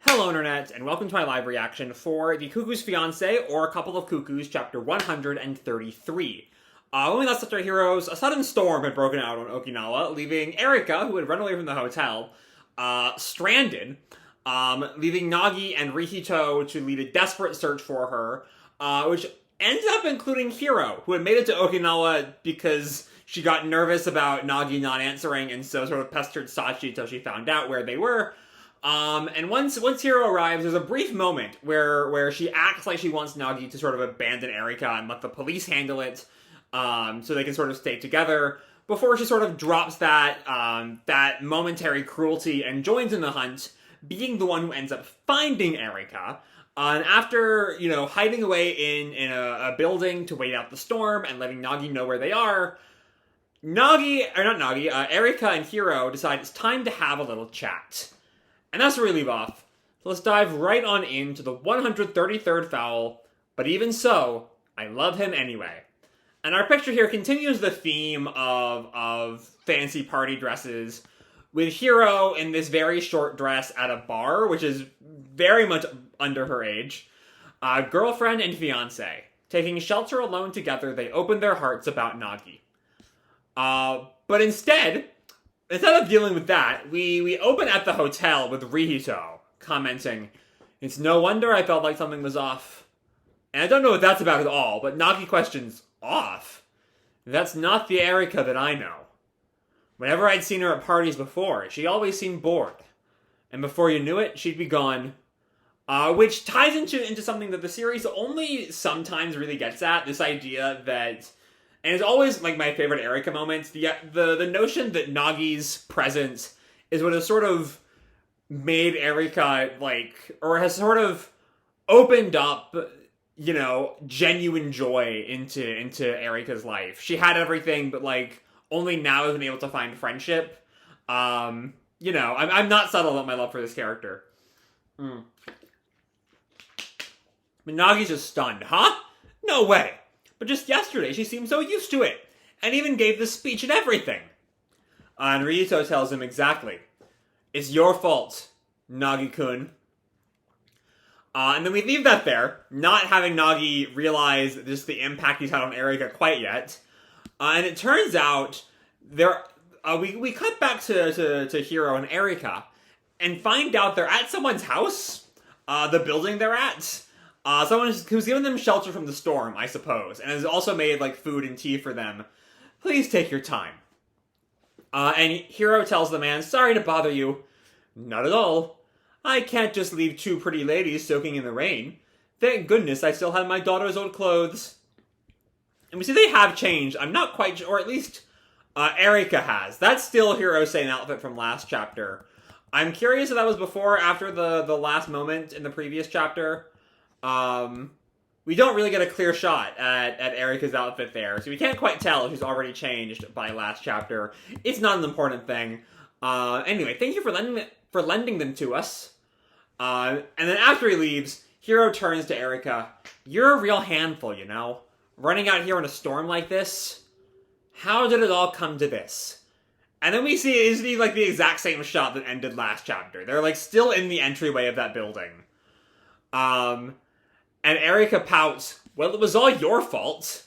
Hello Internet, and welcome to my live reaction for the Cuckoo's Fiancee, or A Couple of Cuckoos, chapter 133. When we last left our heroes, a sudden storm had broken out on Okinawa, leaving Erika, who had run away from the hotel, stranded, leaving Nagi and Rihito to lead a desperate search for her, which ended up including Hiro, who had made it to Okinawa because she got nervous about Nagi not answering, and so sort of pestered Sachi till she found out where they were. And once Hiro arrives, there's a brief moment where she acts like she wants Nagi to sort of abandon Erika and let the police handle it, so they can sort of stay together, before she sort of drops that momentary cruelty and joins in the hunt, being the one who ends up finding Erika. And after, hiding away in a building to wait out the storm and letting Nagi know where they are, Erika and Hiro decide it's time to have a little chat. And that's where we leave off. So let's dive right on into the 133rd foul, but even so, I love him anyway. And our picture here continues the theme of fancy party dresses, with Hiro in this very short dress at a bar, which is very much under her age. Girlfriend and fiancé. Taking shelter alone together, they open their hearts about Nagi. But instead of dealing with that, we open at the hotel with Rihito commenting, "It's no wonder I felt like something was off." And I don't know what that's about at all, but Nagi questions, "Off? That's not the Erika that I know. Whenever I'd seen her at parties before, she always seemed bored. And before you knew it, she'd be gone." Which ties into something that the series only sometimes really gets at, this idea that, and it's always like my favorite Erika moments, the notion that Nagi's presence is what has sort of made Erika, or has sort of opened up, genuine joy into Erika's life. She had everything, but only now has been able to find friendship. I'm not subtle about my love for this character. But Nagi's just stunned. Huh? No way. But just yesterday, she seemed so used to it, and even gave the speech and everything. And Rihito tells him exactly. "It's your fault, Nagi-kun." And then we leave that there, not having Nagi realize just the impact he's had on Erika quite yet. And it turns out, we cut back to Hiro and Erika, and find out they're at someone's house, the building they're at. Someone who's given them shelter from the storm, I suppose, and has also made, food and tea for them. "Please take your time." And Hiro tells the man, "Sorry to bother you." "Not at all. I can't just leave two pretty ladies soaking in the rain. Thank goodness I still have my daughter's old clothes." And we see they have changed. I'm not quite sure, or at least Erika has. That's still Hiro's same outfit from last chapter. I'm curious if that was before or after the last moment in the previous chapter. We don't really get a clear shot at Erika's outfit there, so we can't quite tell if she's already changed by last chapter. It's not an important thing. Anyway, thank you for lending them to us. And then after he leaves, Hiro turns to Erika. "You're a real handful, running out here in a storm like this. How did it all come to this?" And then we see the exact same shot that ended last chapter. They're still in the entryway of that building. And Erika pouts, "Well, it was all your fault."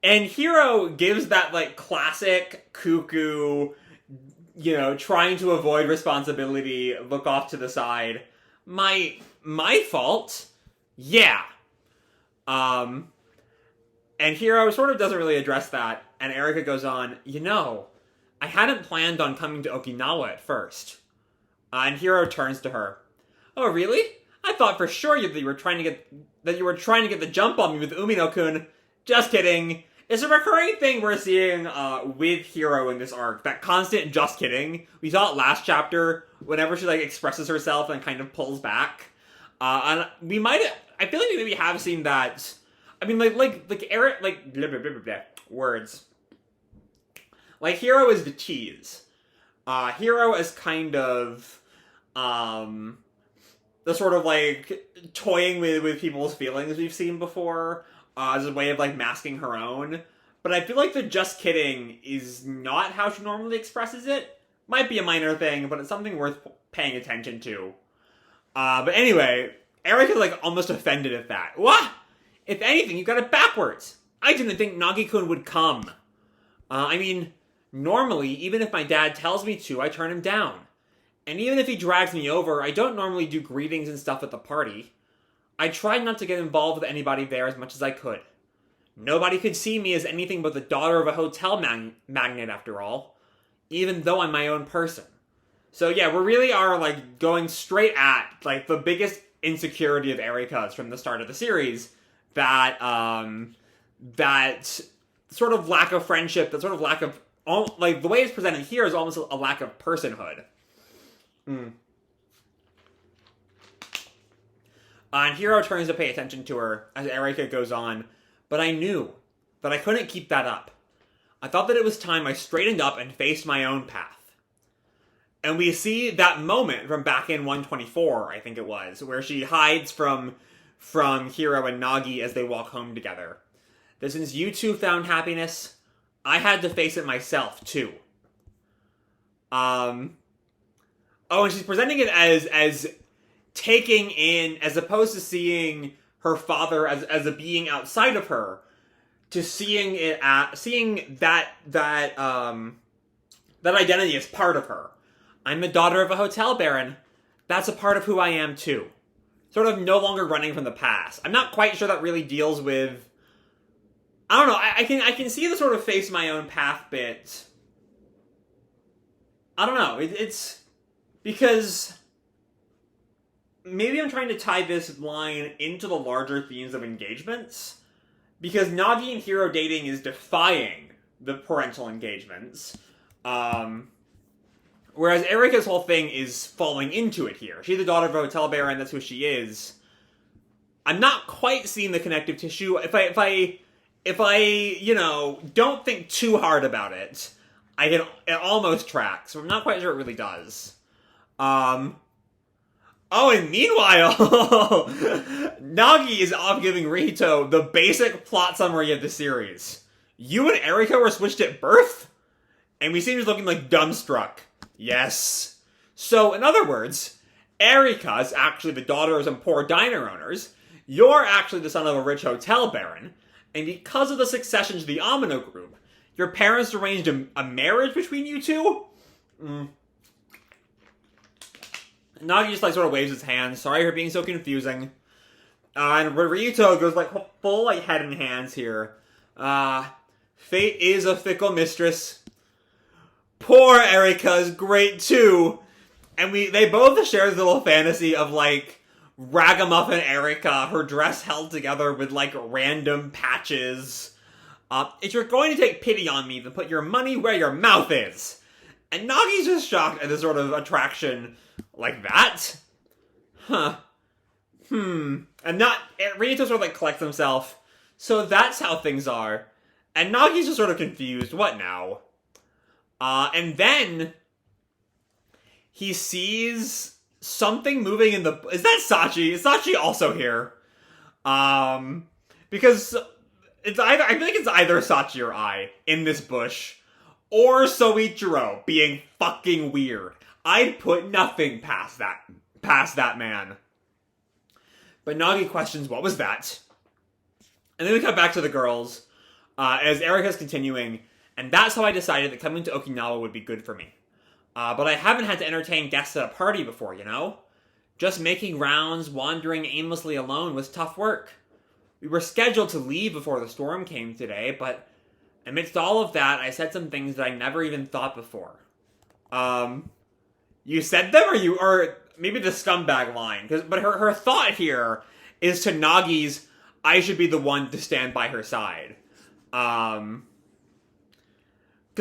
And Hiro gives that, classic Cuckoo, trying to avoid responsibility, look off to the side. My fault? Yeah. And Hiro sort of doesn't really address that, and Erika goes on, "I hadn't planned on coming to Okinawa at first." And Hiro turns to her. "Oh, really? I thought for sure that you were trying to get the jump on me with Umino-kun. Just kidding." It's a recurring thing we're seeing with Hiro in this arc, that constant "just kidding." We saw it last chapter, whenever she expresses herself and kind of pulls back. And I feel like we maybe have seen that. I mean, Eric, blah, blah, blah, blah, blah, words. Hiro is the tease. Hiro is kind of, the sort of, toying with people's feelings we've seen before, as a way of, masking her own. But I feel like the "just kidding" is not how she normally expresses it. Might be a minor thing, but it's something worth paying attention to. But anyway, Erika's like almost offended at that. What? If anything, you got it backwards. I didn't think Nagi-kun would come. I mean, normally, even if my dad tells me to, I turn him down. And even if he drags me over, I don't normally do greetings and stuff at the party. I tried not to get involved with anybody there as much as I could. Nobody could see me as anything but the daughter of a hotel magnate after all, even though I'm my own person. So yeah, we really are like going straight at like the biggest insecurity of Erika's from the start of the series, that that sort of lack of friendship, that sort of lack of, like the way it's presented here is almost a lack of personhood. And Hiro turns to pay attention to her as Erika goes on, but I knew that I couldn't keep that up. I thought that it was time I straightened up and faced my own path. And we see that moment from back in 124, I think it was, where she hides from Hiro and Nagi as they walk home together. That since you two found happiness, I had to face it myself, too. Oh, and she's presenting it as taking in, as opposed to seeing her father as a being outside of her, to seeing that identity as part of her. I'm the daughter of a hotel baron. That's a part of who I am too. Sort of no longer running from the past. I'm not quite sure that really deals with, I don't know, I can see the sort of face my own path bit. I don't know, it's because maybe I'm trying to tie this line into the larger themes of engagements, because Nagi and Hiro dating is defying the parental engagements, whereas Erika's whole thing is falling into it here. She's the daughter of a hotel baron, that's who she is. I'm not quite seeing the connective tissue. If I, you know, don't think too hard about it, it almost tracks. So I'm not quite sure it really does. Oh, and meanwhile, Nagi is off giving Rito the basic plot summary of the series. You and Erika were switched at birth? And we see her looking like dumbstruck. Yes. So, in other words, Erika is actually the daughter of some poor diner owners. You're actually the son of a rich hotel baron. And because of the succession to the Amino group, your parents arranged a marriage between you two? Nagi just like sort of waves his hand. Sorry for being so confusing. And Rito goes like full like head and hands here. Fate is a fickle mistress. Poor Erika's great too. And they both share this little fantasy of like ragamuffin Erika, her dress held together with like random patches. If you're going to take pity on me, then put your money where your mouth is. And Nagi's just shocked at this sort of attraction like that. Huh. And Rito sort of like collects himself. So that's how things are. And Nagi's just sort of confused. What now? And then he sees something moving in the... Is that Sachi? Is Sachi also here? Because it's either... I think it's either Sachi or I in this bush. Or Soichiro being fucking weird. I'd put nothing past that man. But Nagi questions, what was that? And then we cut back to the girls, as Erika's continuing, and that's how I decided that coming to Okinawa would be good for me. But I haven't had to entertain guests at a party before, you know? Just making rounds, wandering aimlessly alone was tough work. We were scheduled to leave before the storm came today, but amidst all of that, I said some things that I never even thought before. You said them, or maybe the scumbag line, but her thought here is to Nagi's, I should be the one to stand by her side. Because,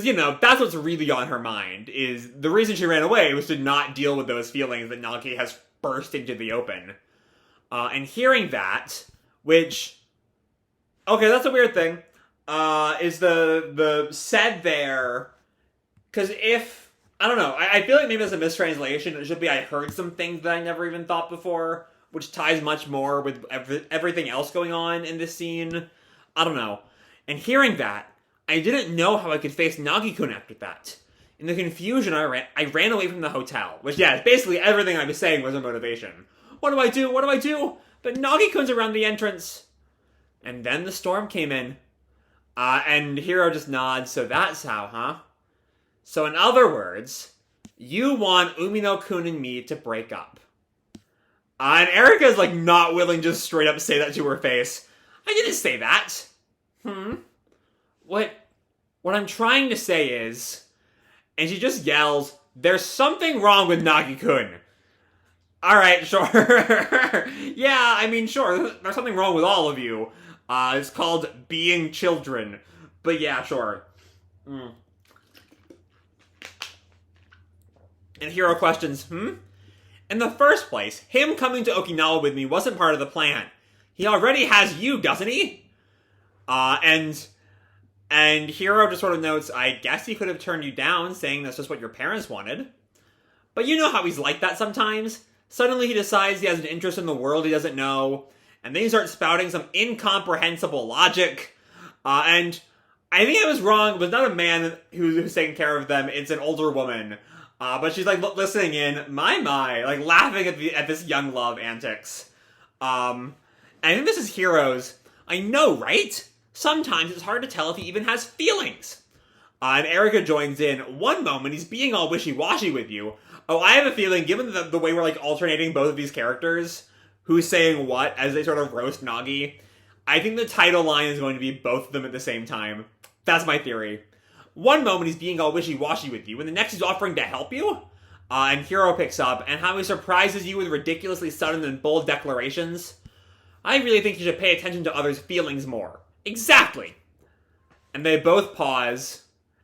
you know, that's what's really on her mind, is the reason she ran away was to not deal with those feelings that Nagi has burst into the open. And hearing that, which, okay, that's a weird thing, is the said there, because if, I don't know, I feel like maybe there's a mistranslation. It should be I heard some things that I never even thought before, which ties much more with everything else going on in this scene. I don't know. And hearing that, I didn't know how I could face Nagi-kun after that. In the confusion, I ran away from the hotel. Which, yeah, basically everything I was saying was a motivation. What do I do? What do I do? But Nagi comes around the entrance. And then the storm came in. And Hiro just nods, so that's how, huh? So in other words, you want Umino-kun and me to break up. And Erika's like not willing to just straight up say that to her face. I didn't say that. What I'm trying to say is... And she just yells, there's something wrong with Nagi-kun. Alright, sure. Yeah, I mean, sure, there's something wrong with all of you. It's called being children. But yeah, sure. And Hiro questions, In the first place, him coming to Okinawa with me wasn't part of the plan. He already has you, doesn't he? And Hiro just sort of notes, I guess he could have turned you down, saying that's just what your parents wanted. But you know how he's like that sometimes. Suddenly he decides he has an interest in the world he doesn't know, and then he starts spouting some incomprehensible logic. And I think I was wrong. It was not a man who's taking care of them, it's an older woman. But she's like listening in, my, like laughing at this young love antics. And I think this is Hiro's. I know, right? Sometimes it's hard to tell if he even has feelings. And Erika joins in. One moment he's being all wishy-washy with you. Oh, I have a feeling, given the way we're like alternating both of these characters, who's saying what as they sort of roast Nagi, I think the title line is going to be both of them at the same time. That's my theory. One moment he's being all wishy-washy with you, and the next he's offering to help you. And Hiro picks up, and how he surprises you with ridiculously sudden and bold declarations. I really think you should pay attention to others' feelings more. Exactly. And they both pause,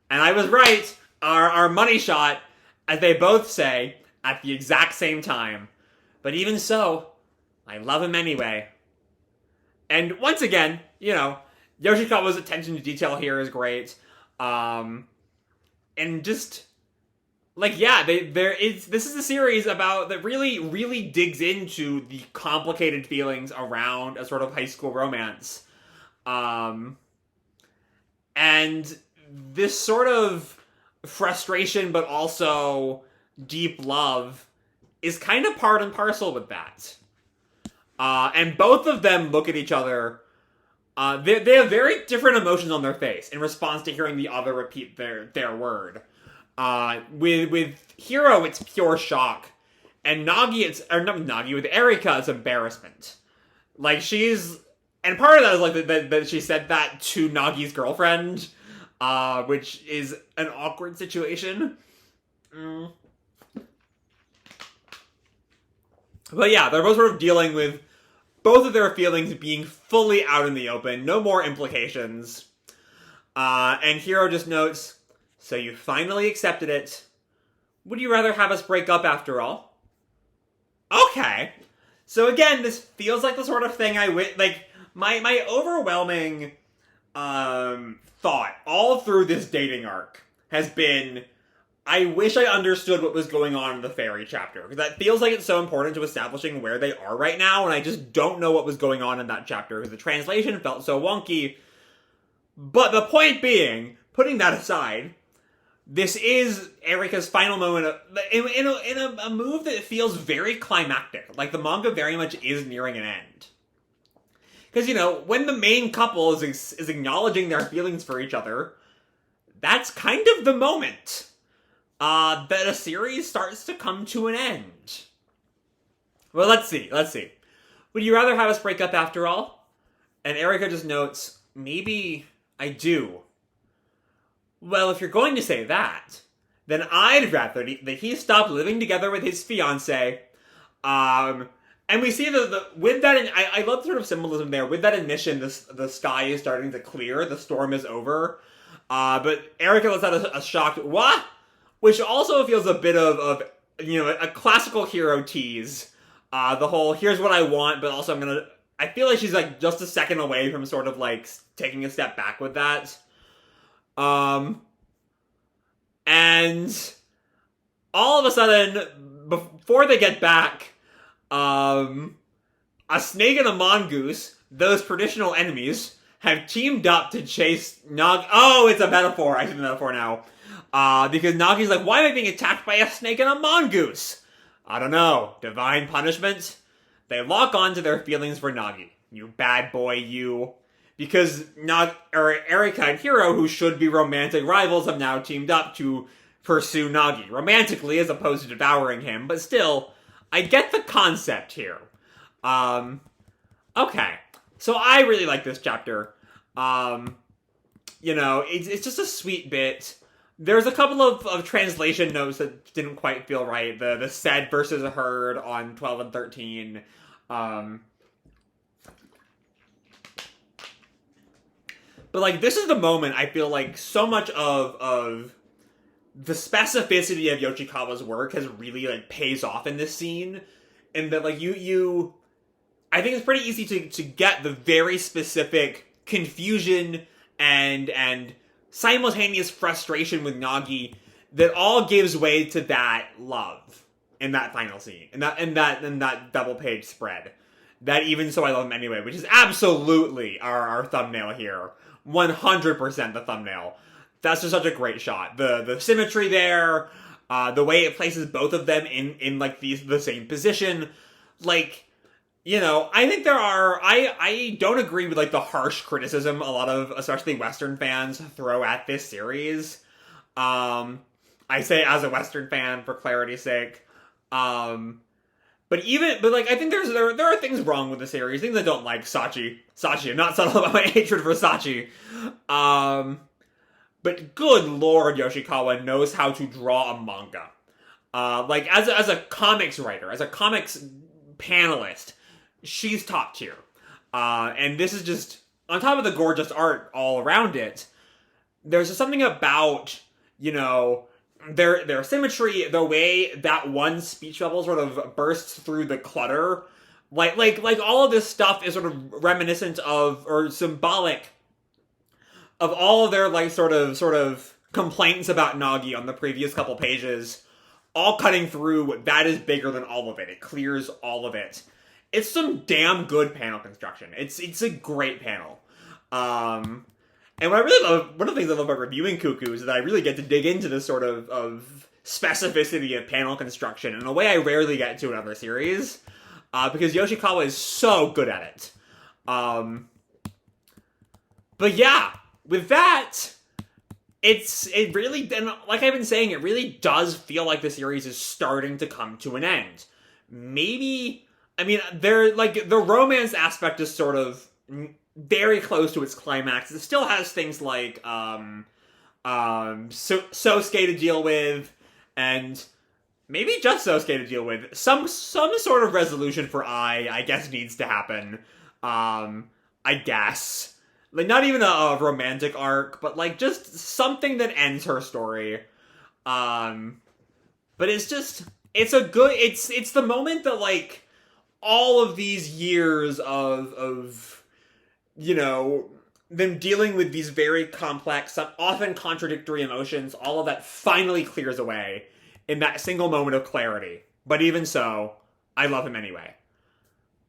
and I was right, our money shot, as they both say, at the exact same time. But even so, I love him anyway. And once again, you know, Yoshikawa's attention to detail here is great. And just, like, yeah, this is a series about, that really, really digs into the complicated feelings around a sort of high school romance. And this sort of frustration, but also deep love, is kind of part and parcel with that. And both of them look at each other. They have very different emotions on their face in response to hearing the other repeat their word. With Hiro, it's pure shock. And with Erika, it's embarrassment. Like, and part of that is like that she said that to Nagi's girlfriend, which is an awkward situation. But yeah, they're both sort of dealing with both of their feelings being fully out in the open, no more implications. And Hiro just notes, so you finally accepted it. Would you rather have us break up after all? Okay. So again, this feels like the sort of thing my overwhelming thought all through this dating arc has been, I wish I understood what was going on in the fairy chapter, because that feels like it's so important to establishing where they are right now, and I just don't know what was going on in that chapter, because the translation felt so wonky. But the point being, putting that aside, this is Erika's final moment in a move that feels very climactic. Like, the manga very much is nearing an end. Because, you know, when the main couple is acknowledging their feelings for each other, that's kind of the moment that a series starts to come to an end. Well, let's see. Would you rather have us break up after all? And Erika just notes, maybe I do. Well, if you're going to say that, then I'd rather that he stop living together with his fiancée. And we see with that, I love the sort of symbolism there. With that admission, the sky is starting to clear, the storm is over. But Erika lets out a shocked, what? Which also feels a bit of you know, a classical Hiro tease. The whole, here's what I want, but also I feel like she's like just a second away from sort of like taking a step back with that. And all of a sudden, before they get back, a snake and a mongoose, those traditional enemies, have teamed up to chase Nagi. Oh, it's a metaphor. I see the metaphor now. Because Nagi's like, why am I being attacked by a snake and a mongoose? I don't know. Divine punishment? They lock on to their feelings for Nagi. You bad boy, you. Because Erika and Hiro, who should be romantic rivals, have now teamed up to pursue Nagi. Romantically, as opposed to devouring him. But still, I get the concept here. Okay. So I really like this chapter. It's just a sweet bit. There's a couple of translation notes that didn't quite feel right. The said versus heard on 12 and 13. But, like, this is the moment I feel like so much of the specificity of Yoshikawa's work has really, like, pays off in this scene. And that, like, I think it's pretty easy to get the very specific confusion and simultaneous frustration with Nagi that all gives way to that love in that final scene. In that double page spread. That Even So I Love Him Anyway, which is absolutely our thumbnail here. 100% the thumbnail. That's just such a great shot. The symmetry there, the way it places both of them in like the same position. Like, I think I don't agree with like the harsh criticism a lot of especially Western fans throw at this series. I say as a Western fan for clarity's sake. But I think there are things wrong with the series, things I don't like. Sachi, I'm not subtle about my hatred for Sachi. But good lord, Yoshikawa knows how to draw a manga. As a comics writer, as a comics panelist, she's top tier. And this is just, on top of the gorgeous art all around it, there's just something about, their symmetry, the way that one speech bubble sort of bursts through the clutter. Like all of this stuff is sort of reminiscent of, or symbolic of all of their, like, sort of complaints about Nagi on the previous couple pages, all cutting through. That is bigger than all of it. It clears all of it. It's some damn good panel construction. It's a great panel. And what I really love, one of the things I love about reviewing Cuckoos is that I really get to dig into this sort of specificity of panel construction in a way I rarely get to in other series, because Yoshikawa is so good at it. But yeah, with that, it really, and like I've been saying, it really does feel like the series is starting to come to an end. Maybe, the romance aspect is sort of very close to its climax. It still has things like Sosuke to deal with, and maybe just Sosuke to deal with. Some sort of resolution for I guess needs to happen. I guess. Like, not even a romantic arc, but like just something that ends her story. But it's the moment that, like, all of these years of them dealing with these very complex, often contradictory emotions, all of that finally clears away in that single moment of clarity. But even so, I love him anyway.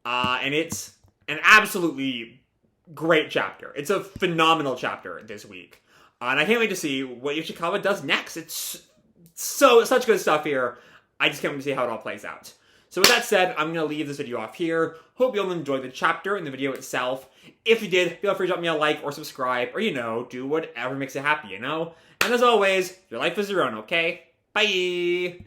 And it's an absolutely great chapter. It's a phenomenal chapter this week. And I can't wait to see what Yoshikawa does next. It's such good stuff here. I just can't wait to see how it all plays out. So with that said, I'm going to leave this video off here. Hope you'll enjoy the chapter and the video itself. If you did, feel free to drop me a like or subscribe, or, do whatever makes you happy, And as always, your life is your own, okay? Bye!